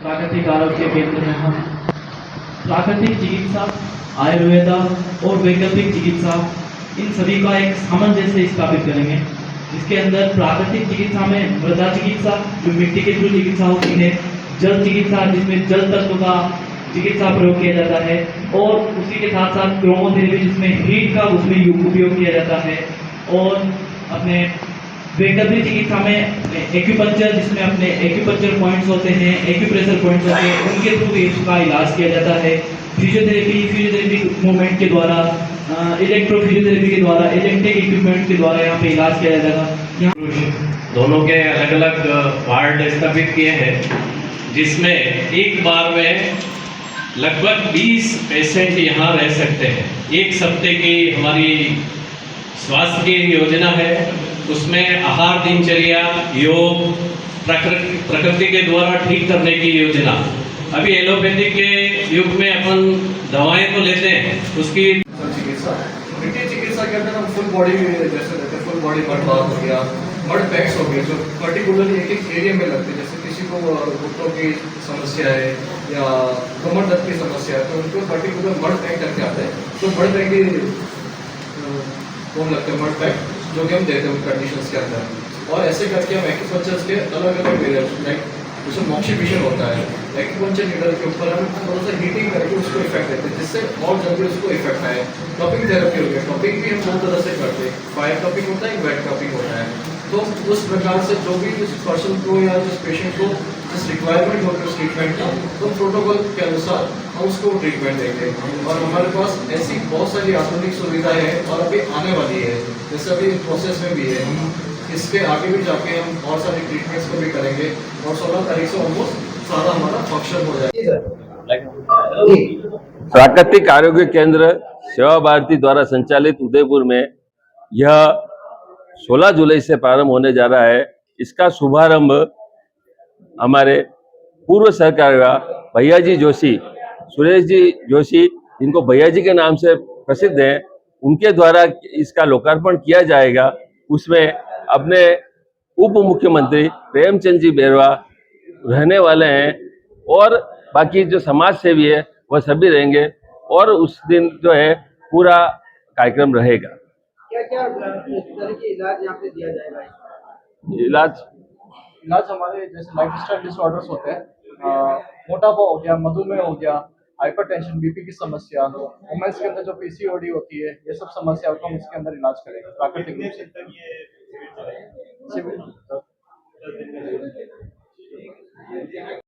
प्राकृतिक आरोग्य केंद्र में हम प्राकृतिक चिकित्सा, आयुर्वेदा और वैकल्पिक चिकित्सा इन सभी का एक सामंजस्य स्थापित करेंगे। इसके अंदर प्राकृतिक चिकित्सा में मृदा चिकित्सा जो मिट्टी के थ्रू चिकित्सा होती है, जल चिकित्सा जिसमें जल तत्व का चिकित्सा प्रयोग किया जाता है, और उसी के साथ साथ क्रोमोथेरेपी जिसमें हीट का उसमें उपयोग किया जाता है, और अपने वैकल्पिक चिकित्सा में एक्यूपंक्चर जिसमें अपने एक्यूपंक्चर पॉइंट्स होते हैं, एक्यूप्रेशर पॉइंट्स होते हैं, उनके थ्रू इसका इलाज किया जाता है। फिजियोथेरेपी मूवमेंट के द्वारा, इलेक्ट्रोफिजियोथेरेपी के द्वारा, इलेक्ट्रिक इक्विपमेंट के द्वारा यहाँ पे इलाज किया जाएगा। यहाँ दोनों के अलग अलग वार्ड स्थापित किए हैं, जिसमें एक बार में लगभग 20 पेशेंट यहाँ रह सकते हैं। एक सप्ते की हमारी स्वास्थ्य की योजना है, उसमें आहार, दिनचर्या, योग, प्रकृति के द्वारा ठीक करने की योजना। अभी एलोपैथी के युग में अपन दवाएं तो लेते हैं, उसकी मिट्टी चिकित्सा के अंदर हम फुल बॉडी जैसे रहते हैं, फुल बॉडी मड बाथ हो गया, मड पैक्स हो गया, जो पर्टिकुलरली एक एक एरिया में लगते हैं। जैसे किसी को घुटनों की समस्या है या कमर दर्द की समस्या है, तो उनको पर्टिकुलर मड पैक करके आते हैं। तो मड पैक की लगते हैं, मड पैक जो कि हम देते हैं उन कंडीशंस के अंदर। और ऐसे करके हम एक्यूपंक्चर्स के अलग अलग वेरिएशन, लाइक जैसे मॉक्सीफिशन होता है, एक्यूपंक्चर नीडल के ऊपर हम थोड़ा सा हीटिंग करके उसको इफेक्ट देते हैं, जिससे और जल्दी उसको इफेक्ट आए। कपिंग थेरेपी हो गया, कपिंग भी हम दो तरह से करते हैं, फायर कपिंग होता है, वेट कपिंग होता है। तो उस प्रकार से जो भी उस पर्सन को या उस पेशेंट को जिस रिक्वायरमेंट होगी उस ट्रीटमेंट का, तो प्रोटोकॉल के अनुसार हम उसको ट्रीटमेंट देंगे। और हमारे पास ऐसी बहुत सारी आधुनिक सुविधाएं हैं और अभी आने वाली है, जैसे अभी प्रोसेस में भी है। हम इसके आगे भी जाके हम और सारी ट्रीटमेंट्स को भी करेंगे, और 16 तारीख से ऑलमोस्ट सारा हमारा फंक्शन हो जाएगा। प्राकृतिक आरोग्य केंद्र सेवा भारती द्वारा संचालित उदयपुर में यह 16 जुलाई से प्रारंभ होने जा रहा है। इसका शुभारंभ हमारे पूर्व सरकार भैया जी जोशी, सुरेश जी जोशी, जिनको भैया जी के नाम से प्रसिद्ध हैं, उनके द्वारा इसका लोकार्पण किया जाएगा। उसमें अपने उप मुख्यमंत्री प्रेमचंद जी बैरवा रहने वाले हैं, और बाकी जो समाज सेवी है वह सभी रहेंगे, और उस दिन जो है पूरा कार्यक्रम रहेगा। क्या क्या तरह के इलाज यहाँ पे दिया जाएगा? इलाज हमारे जैसे लाइफस्टाइल डिसऑर्डर्स होते हैं, मोटापा हो गया, मधुमेह हो गया, हाइपरटेंशन, बीपी की समस्या, वुमेन्स के अंदर जो पीसीओडी होती है, ये सब समस्याओं को हम इसके अंदर इलाज करेंगे प्राकृतिक रूप से।